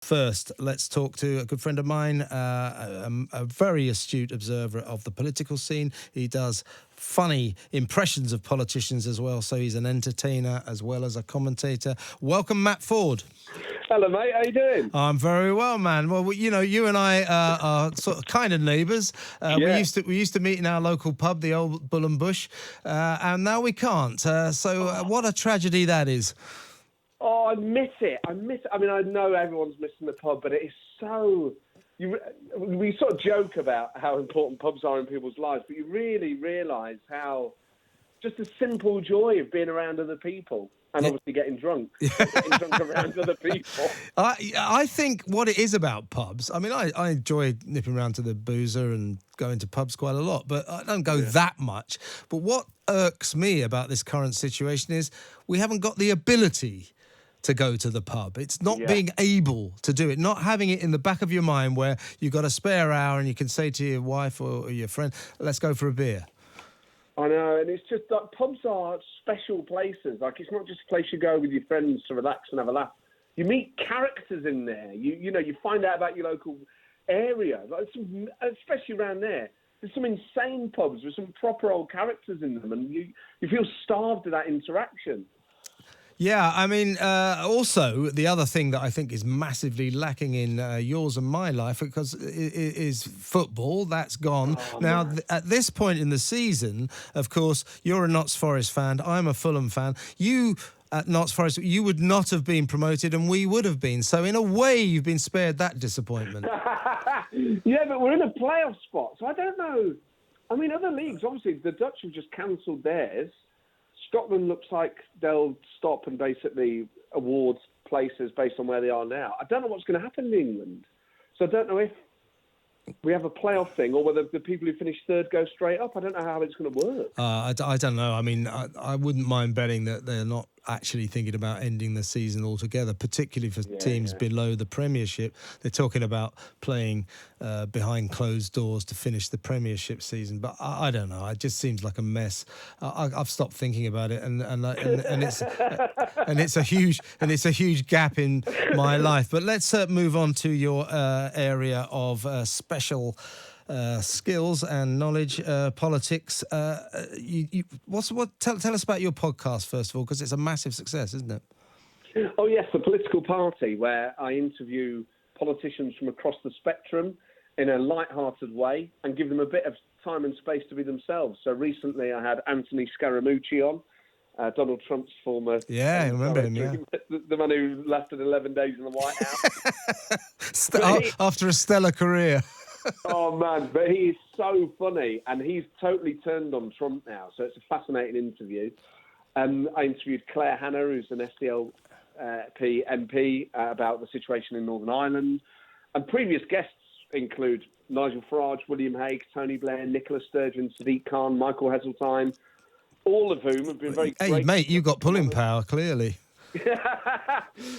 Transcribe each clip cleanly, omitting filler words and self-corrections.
First, let's talk to a good friend of mine, a very astute observer of the political scene. He does funny impressions of politicians as well, so he's an entertainer as well as a commentator. Welcome, Matt Forde. Hello, mate. How you doing? I'm very well, man. Well, you and I are sort of kind of neighbours. Yeah. We used to meet in our local pub, the old Bull and Bush, and now we can't. What a tragedy that is. Oh, I miss it. I mean, I know everyone's missing the pub, but it is so... We sort of joke about how important pubs are in people's lives, but you really realise how just the simple joy of being around other people and obviously getting drunk around other people. I think what it is about pubs, I mean, I enjoy nipping around to the boozer and going to pubs quite a lot, but I don't go that much. But what irks me about this current situation is we haven't got the ability to go to the pub. It's not being able to do it, not having it in the back of your mind where you've got a spare hour and you can say to your wife or your friend, let's go for a beer. I know, and it's just like pubs are special places. Like, it's not just a place you go with your friends to relax and have a laugh. You meet characters in there. You find out about your local area, like especially around there. There's some insane pubs with some proper old characters in them, and you feel starved of that interaction. Yeah, I mean, also, the other thing that I think is massively lacking in yours and my life is football. That's gone. At this point in the season, of course, you're a Notts Forest fan. I'm a Fulham fan. You, at Notts Forest, you would not have been promoted and we would have been. So, in a way, you've been spared that disappointment. Yeah, but we're in a playoff spot, so I don't know. I mean, other leagues, obviously, the Dutch have just cancelled theirs. Scotland looks like they'll stop and basically award places based on where they are now. I don't know what's going to happen in England. So I don't know if we have a playoff thing or whether the people who finish third go straight up. I don't know how it's going to work. I don't know. I mean, I wouldn't mind betting that they're not actually thinking about ending the season altogether, particularly for teams below the Premiership. They're talking about playing behind closed doors to finish the Premiership season, but I don't know. It just seems like a mess. I've stopped thinking about it, and it's a huge gap in my life. But let's move on to your area of special skills and knowledge, politics. Tell us about your podcast first of all, because it's a massive success, isn't it? Oh yes, the Political Party, where I interview politicians from across the spectrum in a light-hearted way and give them a bit of time and space to be themselves. So recently, I had Anthony Scaramucci on, Donald Trump's former. Yeah, I remember him. Yeah, the man who lasted 11 days in the White House after a stellar career. Oh, man, but he is so funny, and he's totally turned on Trump now, so it's a fascinating interview. I interviewed Claire Hanna, who's an SDLP MP, about the situation in Northern Ireland. And previous guests include Nigel Farage, William Hague, Tony Blair, Nicola Sturgeon, Sadiq Khan, Michael Heseltine, all of whom have been very great. Hey, mate, you've got pulling power, clearly.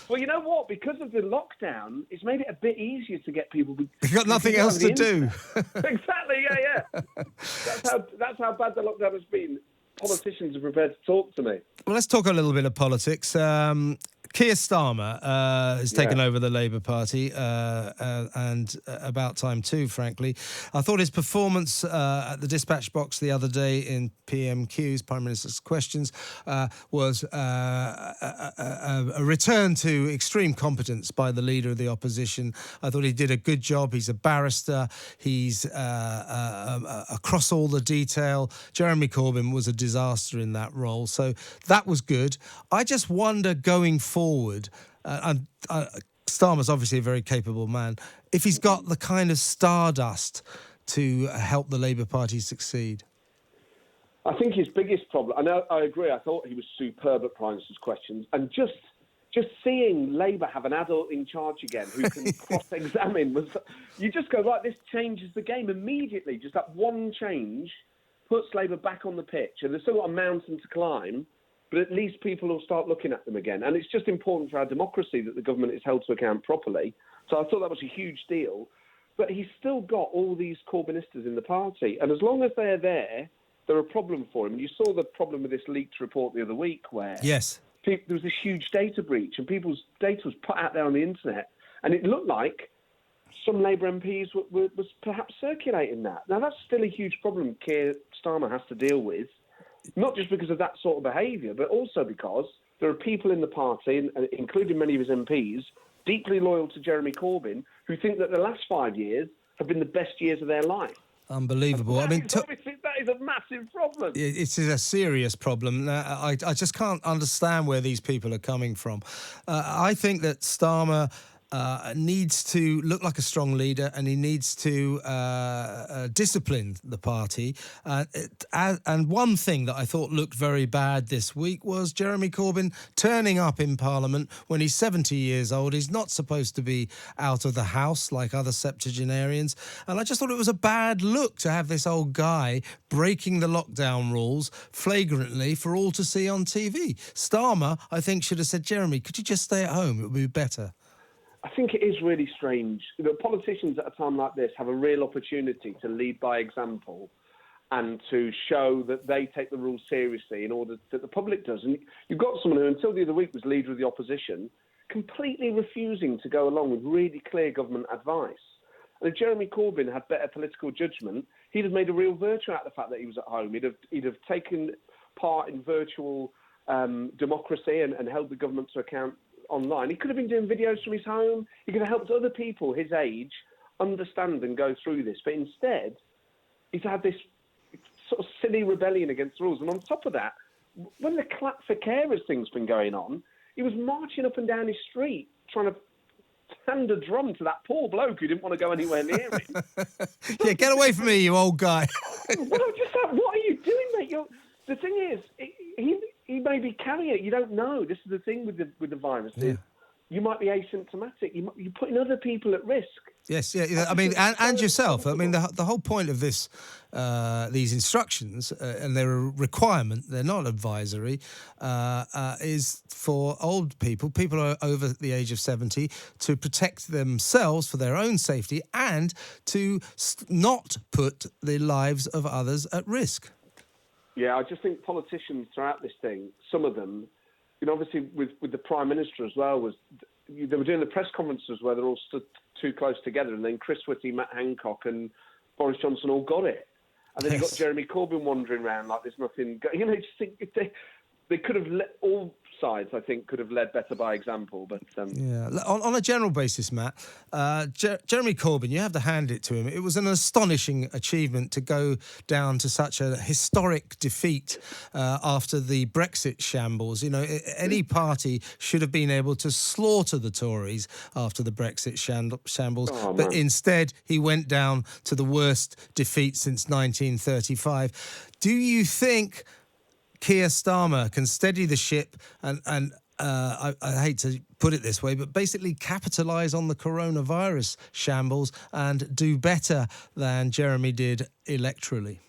Well, you know what? Because of the lockdown, it's made it a bit easier to get people. You've got nothing else to do. Exactly. Yeah. That's how bad the lockdown has been. Politicians are prepared to talk to me. Well, let's talk a little bit of politics. Keir Starmer has taken over the Labour Party, and about time too, frankly. I thought his performance at the dispatch box the other day in PMQ's, Prime Minister's Questions, was a return to extreme competence by the leader of the opposition. I thought he did a good job. He's a barrister. He's across all the detail. Jeremy Corbyn was a disaster in that role, so that was good. I just wonder going forward, and Starmer's obviously a very capable man, if he's got the kind of stardust to help the Labour Party succeed. I think his biggest problem, I agree, I thought he was superb at Prime Minister's Questions, and just seeing Labour have an adult in charge again who can cross-examine, you just go, right, this changes the game immediately. Just that one change puts Labour back on the pitch, and they've still got a mountain to climb, but at least people will start looking at them again. And it's just important for our democracy that the government is held to account properly. So I thought that was a huge deal. But he's still got all these Corbynistas in the party. And as long as they're there, they're a problem for him. And you saw the problem with this leaked report the other week where there was this huge data breach and people's data was put out there on the internet. And it looked like some Labour MPs was perhaps circulating that. Now, that's still a huge problem Keir Starmer has to deal with, not just because of that sort of behaviour, but also because there are people in the party, including many of his MPs, deeply loyal to Jeremy Corbyn, who think that the last 5 years have been the best years of their life. Unbelievable. I mean, obviously, that is a massive problem. It is a serious problem. I just can't understand where these people are coming from. I think that Starmer needs to look like a strong leader, and he needs to discipline the party. And one thing that I thought looked very bad this week was Jeremy Corbyn turning up in Parliament when he's 70 years old. He's not supposed to be out of the house like other septuagenarians. And I just thought it was a bad look to have this old guy breaking the lockdown rules flagrantly for all to see on TV. Starmer, I think, should have said, Jeremy, could you just stay at home? It would be better. I think it is really strange that politicians at a time like this have a real opportunity to lead by example and to show that they take the rules seriously in order that the public does. And you've got someone who, until the other week, was leader of the opposition, completely refusing to go along with really clear government advice. And if Jeremy Corbyn had better political judgment, he'd have made a real virtue out of the fact that he was at home. He'd have taken part in virtual democracy and held the government to account online. He could have been doing videos from his home. He could have helped other people his age understand and go through this. But instead, he's had this sort of silly rebellion against the rules. And on top of that, when the clap for carers thing's been going on, he was marching up and down his street trying to hand a drum to that poor bloke who didn't want to go anywhere near him. Yeah, get away from me, you old guy. Well, I'm just like, what are you doing, mate? The thing is, he may be carrying it. You don't know. This is the thing with the virus. Yeah. You might be asymptomatic. You're putting other people at risk. Yes, yeah. I mean, and yourself. I mean, the whole point of this, these instructions, and they're a requirement, they're not advisory, is for old people who are over the age of 70, to protect themselves for their own safety and to not put the lives of others at risk. Yeah, I just think politicians throughout this thing, some of them, obviously with the Prime Minister as well, they were doing the press conferences where they're all stood too close together, and then Chris Whitty, Matt Hancock and Boris Johnson all got it. And then you got Jeremy Corbyn wandering around like there's nothing. Just think they could have all sides, I think, could have led better by example. But yeah, on a general basis, Matt, Jeremy Corbyn, you have to hand it to him. It was an astonishing achievement to go down to such a historic defeat after the Brexit shambles. Any party should have been able to slaughter the Tories after the Brexit shambles, but instead he went down to the worst defeat since 1935. Do you think Keir Starmer can steady the ship and I hate to put it this way, but basically capitalise on the coronavirus shambles and do better than Jeremy did electorally?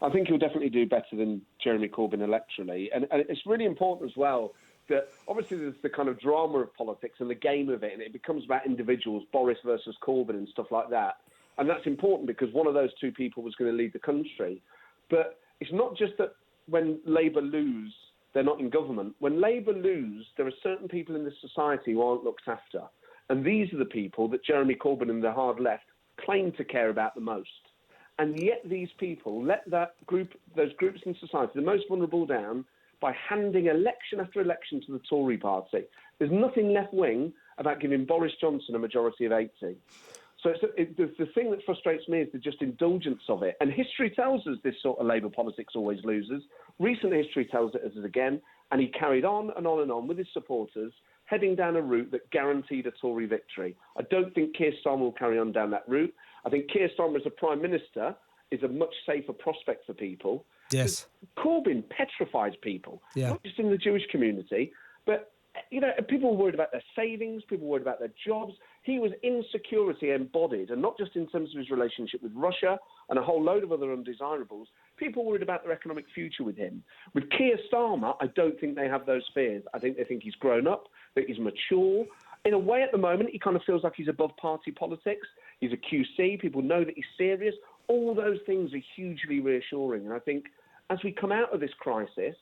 I think he'll definitely do better than Jeremy Corbyn electorally. And it's really important as well that obviously there's the kind of drama of politics and the game of it, and it becomes about individuals, Boris versus Corbyn and stuff like that. And that's important because one of those two people was going to lead the country. But it's not just that when Labour lose, they're not in government. When Labour lose, there are certain people in this society who aren't looked after. And these are the people that Jeremy Corbyn and the hard left claim to care about the most. And yet these people let those groups in society, the most vulnerable, down by handing election after election to the Tory party. There's nothing left-wing about giving Boris Johnson a majority of 80. So the thing that frustrates me is the just indulgence of it. And history tells us this sort of Labour politics always loses. Recent history tells it us again. And he carried on and on and on with his supporters, heading down a route that guaranteed a Tory victory. I don't think Keir Starmer will carry on down that route. I think Keir Starmer as a Prime Minister is a much safer prospect for people. Yes. Corbyn petrifies people, not just in the Jewish community, but people were worried about their savings, people were worried about their jobs. He was insecurity embodied, and not just in terms of his relationship with Russia and a whole load of other undesirables. People worried about their economic future with him. With Keir Starmer, I don't think they have those fears. I think they think he's grown up, that he's mature. In a way, at the moment, he kind of feels like he's above party politics. He's a QC. People know that he's serious. All those things are hugely reassuring. And I think as we come out of this crisis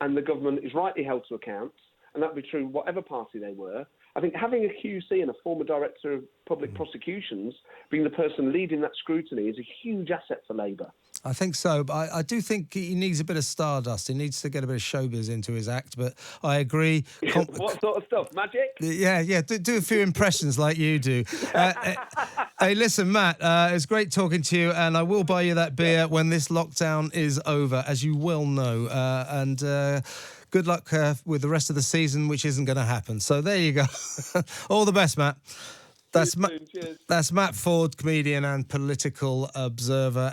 and the government is rightly held to account, and that would be true whatever party they were, I think having a QC and a former director of public prosecutions being the person leading that scrutiny is a huge asset for Labour. I think so, but I do think he needs a bit of stardust. He needs to get a bit of showbiz into his act, but I agree. What sort of stuff? Magic? Yeah. Do a few impressions like you do. Hey, listen, Matt, it's great talking to you, and I will buy you that beer when this lockdown is over, as you well know. And good luck with the rest of the season, which isn't going to happen. So there you go. All the best, Matt. That's Matt Forde, comedian and political observer.